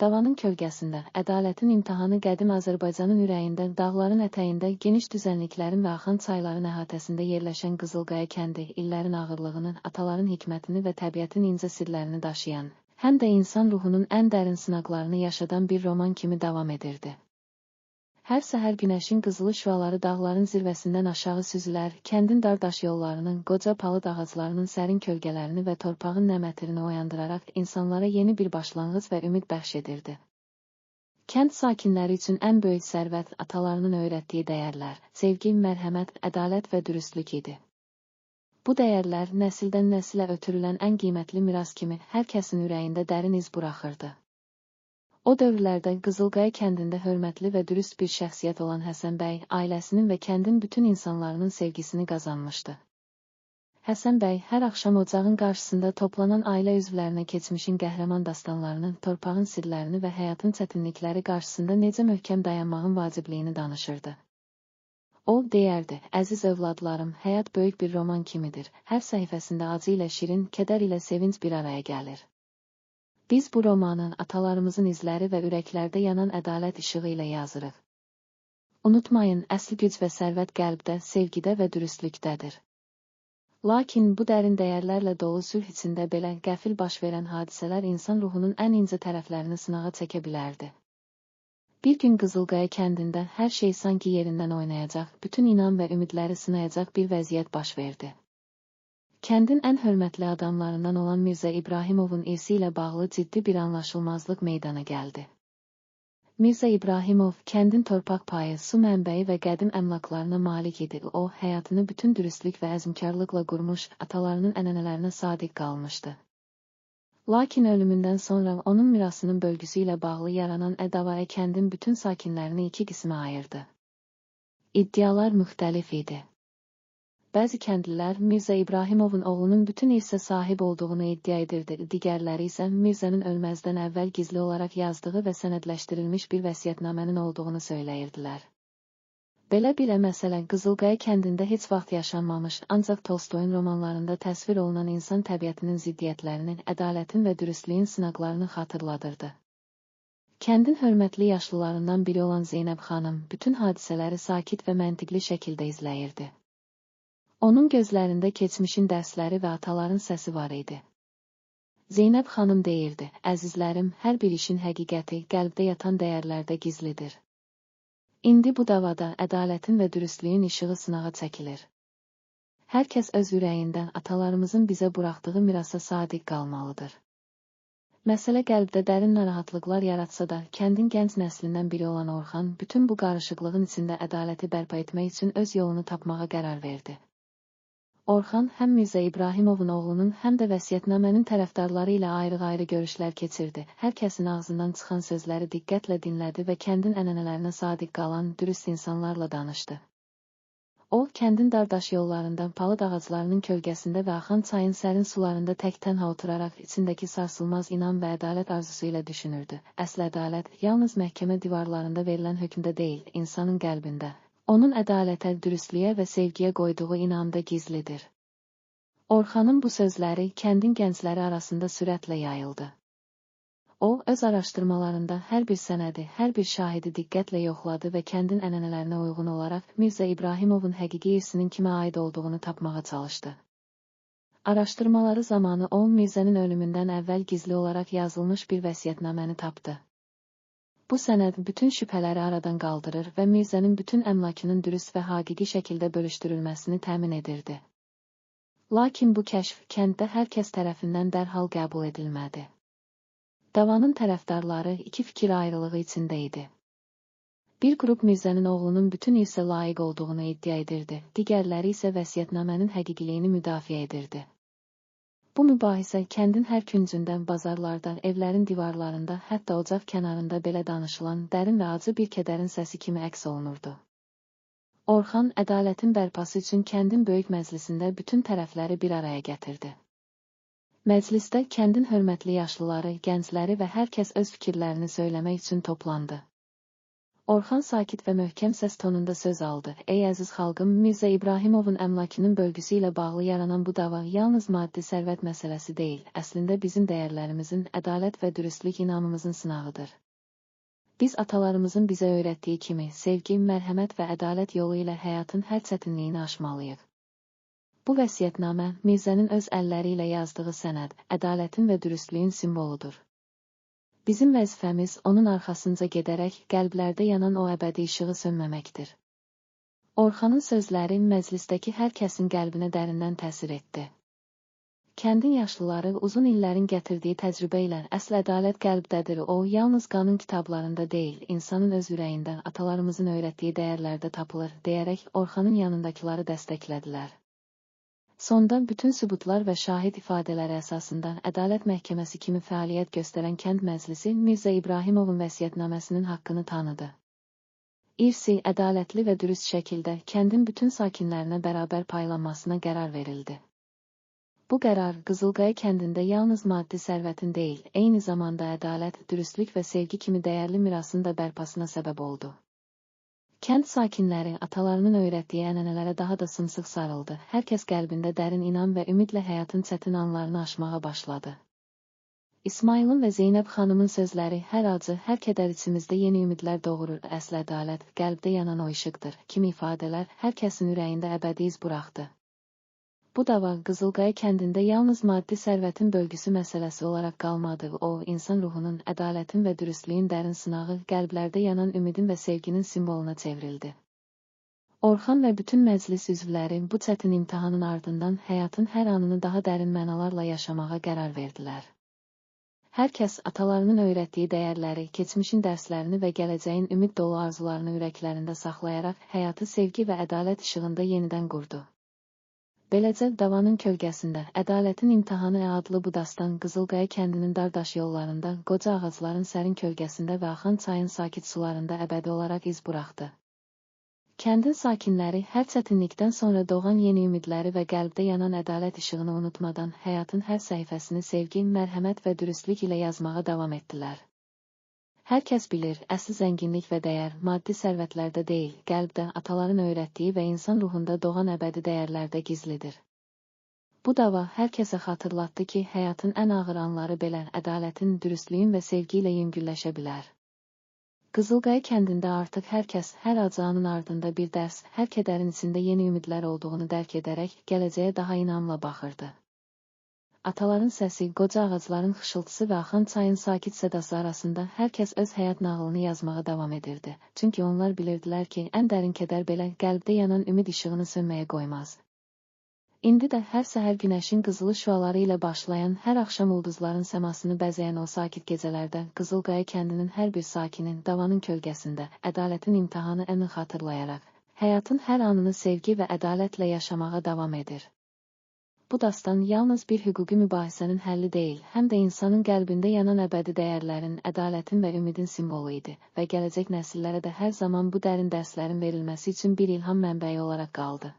Davanın kölgəsində, ədalətin imtahanı qədim Azərbaycanın ürəyində, dağların ətəyində, geniş düzənliklərin və axan çayların əhatəsində yerləşən Qızılqaya kəndi, illərin ağırlığını, ataların hikmətini və təbiətin incə sirlərini daşıyan, həm də insan ruhunun ən dərin sınaqlarını yaşadan bir roman kimi davam edirdi. Hər səhər günəşin qızılı şüaları dağların zirvəsindən aşağı süzülər, kəndin dar daş yollarının, qoca palıd ağaclarının sərin kölgələrini və torpağın nəmətini oyandıraraq insanlara yeni bir başlanğıc və ümid bəxş edirdi. Kənd sakinləri üçün ən böyük sərvət atalarının öyrətdiyi dəyərlər, sevgi, mərhəmət, ədalət və dürüstlük idi. Bu dəyərlər nəsildən nəsilə ötürülən ən qiymətli miras kimi hər kəsin ürəyində dərin iz buraxırdı. O dövrlərdə Qızılqaya kəndində hörmətli və dürüst bir şəxsiyyət olan Həsən bəy, ailəsinin və kəndin bütün insanlarının sevgisini qazanmışdı. Həsən bəy hər axşam ocağın qarşısında toplanan ailə üzvlərinə keçmişin qəhrəman dastanlarını, torpağın sirlərini və həyatın çətinlikləri qarşısında necə möhkəm dayanmağın vacibliyini danışırdı. O, deyərdi, əziz övladlarım, həyat böyük bir roman kimidir. Hər səhifəsində acı ilə şirin, kədər ilə sevinc bir araya gəlir. Biz bu romanı atalarımızın izləri və ürəklərdə yanan ədalət işığı ilə yazırıq. Unutmayın, əsl güc və sərvət qəlbdə, sevgidə və dürüstlükdədir. Lakin bu dərin dəyərlərlə dolu sülh içində belə qəfil baş verən hadisələr insan ruhunun ən incə tərəflərini sınağa çəkə bilərdi. Bir gün Qızılqaya kəndində hər şey sanki yerindən oynayacaq, bütün inam və ümidləri sınayacaq bir vəziyyət baş verdi. Kəndin ən hörmətli adamlarından olan Mirzə İbrahimovun irsi ilə bağlı ciddi bir anlaşılmazlıq meydana gəldi. Mirzə İbrahimov, kəndin torpaq payı, su mənbəyi və qədim əmlaklarına malik idi. O, həyatını bütün dürüstlük və əzmkarlıqla qurmuş, atalarının ənənələrinə sadiq qalmışdı. Lakin ölümündən sonra onun mirasının bölgüsü ilə bağlı yaranan ədavaya kəndin bütün sakinlərini iki qismə ayırdı. İddialar müxtəlif idi. Bəzi kəndlilər Mirzə İbrahimovun oğlunun bütün irsə sahib olduğunu iddia edirdi, digərləri isə Mirzənin ölməzdən əvvəl gizli olaraq yazdığı və sənədləşdirilmiş bir vəsiyyətnamənin olduğunu söyləyirdilər. Belə bir məsələ Qızılqaya kəndində heç vaxt yaşanmamış, ancaq Tolstoyun romanlarında təsvir olunan insan təbiətinin ziddiyyətlərinin, ədalətin və dürüstlüyün sınaqlarını xatırladırdı. Kəndin hörmətli yaşlılarından biri olan Zeynəb xanım bütün hadisələri sakit və məntiqli şəkildə izləyirdi. Onun gözlərində keçmişin dərsləri və ataların səsi var idi. Zeynəb xanım deyirdi, əzizlərim, hər bir işin həqiqəti qəlbdə yatan dəyərlərdə gizlidir. İndi bu davada ədalətin və dürüstlüyün işığı sınağa çəkilir. Hər kəs öz ürəyindən atalarımızın bizə buraxdığı mirasa sadiq qalmalıdır. Məsələ qəlbdə dərin narahatlıqlar yaratsa da, kəndin gənc nəslindən biri olan Orxan, bütün bu qarışıqlığın içində ədaləti bərpa etmək üçün öz yolunu tapmağa qərar verdi. Orxan həm Mirzə İbrahimovun oğlunun, həm də vəsiyyətnamənin tərəfdarları ilə ayrı-ayrı görüşlər keçirdi. Hər kəsin ağzından çıxan sözləri diqqətlə dinlədi və kəndin ənənələrinə sadiq qalan, dürüst insanlarla danışdı. O, kəndin dardaş yollarında, palıd ağaclarının kölgəsində və axan çayın sərin sularında tək-tənha oturaraq içindəki sarsılmaz inam və ədalət arzusu ilə düşünürdü. Əsl ədalət, yalnız məhkəmə divarlarında verilən hökmdə deyil, insanın qəlbində. Onun ədalətə, dürüstlüyə və sevgiyə qoyduğu inamda gizlidir. Orxanın bu sözləri kəndin gəncləri arasında sürətlə yayıldı. O, öz araşdırmalarında hər bir sənədi, hər bir şahidi diqqətlə yoxladı və kəndin ənənələrinə uyğun olaraq Mirzə İbrahimovun həqiqi irsinin kimə aid olduğunu tapmağa çalışdı. Araşdırmaları zamanı o, Mirzənin ölümündən əvvəl gizli olaraq yazılmış bir vəsiyyətnaməni tapdı. Bu sənəd bütün şübhələri aradan qaldırır və Mirzənin bütün əmlakının dürüst və həqiqi şəkildə bölüşdürülməsini təmin edirdi. Lakin bu kəşf kənddə hər kəs tərəfindən dərhal qəbul edilmədi. Davanın tərəfdarları iki fikir ayrılığı içində idi. Bir qrup Mirzənin oğlunun bütün irsə layiq olduğunu iddia edirdi, digərləri isə vəsiyyətnamənin həqiqiliyini müdafiə edirdi. Bu mübahisə kəndin hər küncündən, bazarlarda, evlərin divarlarında, hətta ocaq kənarında belə danışılan dərin və acı bir kədərin səsi kimi əks olunurdu. Orxan, ədalətin bərpası üçün kəndin böyük məclisində bütün tərəfləri bir araya gətirdi. Məclisdə kəndin hörmətli yaşlıları, gəncləri və hər kəs öz fikirlərini söyləmək üçün toplandı. Orxan sakit və möhkəm səs tonunda söz aldı. Ey əziz xalqım, Mirzə İbrahimovun əmlakının bölgüsü ilə bağlı yaranan bu dava yalnız maddi sərvət məsələsi deyil, əslində bizim dəyərlərimizin, ədalət və dürüstlük inamımızın sınağıdır. Biz atalarımızın bizə öyrətdiyi kimi, sevgi, mərhəmət və ədalət yolu ilə həyatın hər çətinliyini aşmalıyıq. Bu vəsiyyətnamə, Mirzənin öz əlləri ilə yazdığı sənəd, ədalətin və dürüstlüyün simvoludur. Bizim vəzifəmiz onun arxasınca gedərək qəlblərdə yanan o əbədi işığı sönməməkdir. Orxanın sözləri məclisdəki hər kəsin qəlbinə dərindən təsir etdi. Kəndin yaşlıları uzun illərin gətirdiyi təcrübə ilə əsl ədalət qəlbdədir, o yalnız qanun kitablarında deyil, insanın öz ürəyində, atalarımızın öyrətdiyi dəyərlərdə tapılır, deyərək Orxanın yanındakıları dəstəklədilər. Sonda bütün sübutlar və şahid ifadələri əsasında Ədalət Məhkəməsi kimi fəaliyyət göstərən kənd məclisi Mirzə İbrahimovun vəsiyyətnaməsinin haqqını tanıdı. İrsi, ədalətli və dürüst şəkildə kəndin bütün sakinlərinə bərabər paylanmasına qərar verildi. Bu qərar Qızılqaya kəndində yalnız maddi sərvətin deyil, eyni zamanda ədalət, dürüstlük və sevgi kimi dəyərli mirasın da bərpasına səbəb oldu. Kənd sakinləri atalarının öyrətdiyi ənənələrə daha da sımsıq sarıldı. Hər kəs qəlbində dərin inam və ümidlə həyatın çətin anlarını aşmağa başladı. İsmailin və Zeynəb xanımın sözləri hər acı, hər kədər içimizdə yeni ümidlər doğurur. Əsl ədalət, qəlbdə yanan o işıqdır. Kimi ifadələr hər kəsin ürəyində əbədi iz buraxdı. Bu dava Qızılqaya kəndində yalnız maddi sərvətin bölgüsü məsələsi olaraq qalmadı. O, insan ruhunun, ədalətin və dürüstlüyün dərin sınağı, qəlblərdə yanan ümidin və sevginin simvoluna çevrildi. Orxan və bütün məclis üzvləri bu çətin imtahanın ardından həyatın hər anını daha dərin mənalarla yaşamağa qərar verdilər. Hər kəs atalarının öyrətdiyi dəyərləri, keçmişin dərslərini və gələcəyin ümid dolu arzularını ürəklərində saxlayaraq həyatı sevgi və ədalət işığında yenidən qurdu. Beləcə, davanın kölgəsində, Ədalətin İmtahanı adlı bu dastan Qızılqaya kəndinin dardaş yollarında, qoca ağacların sərin kölgəsində və axan çayın sakit sularında əbədi olaraq iz buraxdı. Kəndin sakinləri hər çətinlikdən sonra doğan yeni ümidləri və qəlbdə yanan ədalət işığını unutmadan həyatın hər səhifəsini sevgi, mərhəmət və dürüstlük ilə yazmağa davam etdilər. Hər kəs bilir, əsl zənginlik və dəyər maddi sərvətlərdə deyil, qəlbdə, ataların öyrətdiyi və insan ruhunda doğan əbədi dəyərlərdə gizlidir. Bu dava hər kəsə xatırlatdı ki, həyatın ən ağır anları belə ədalətin, dürüstlüyün və sevgi ilə yüngülləşə bilər. Qızılqaya kəndində artıq hər kəs, hər acı anın ardında bir dərs, hər kədərin içində yeni ümidlər olduğunu dərk edərək, gələcəyə daha inamla baxırdı. Ataların səsi, qoca ağacların xışıltısı və axan çayın sakit sədası arasında hər kəs öz həyat nağılını yazmağa davam edirdi. Çünki onlar bilirdilər ki, ən dərin kədər belə qəlbdə yanan ümid işığını sönməyə qoymaz. İndi də hər səhər günəşin qızılı şüaları ilə başlayan, hər axşam ulduzların səmasını bəzəyən o sakit gecələrdə Qızılqaya kəndinin hər bir sakinin davanın kölgəsində, ədalətin imtahanı əni xatırlayaraq, həyatın hər anını sevgi və ədalətlə yaşamağa davam edir. Bu dastan yalnız bir hüquqi mübahisənin həlli deyil, həm də insanın qəlbində yanan əbədi dəyərlərin, ədalətin və ümidin simvolu idi və gələcək nəsillərə də hər zaman bu dərin dərslərin verilməsi üçün bir ilham mənbəyi olaraq qaldı.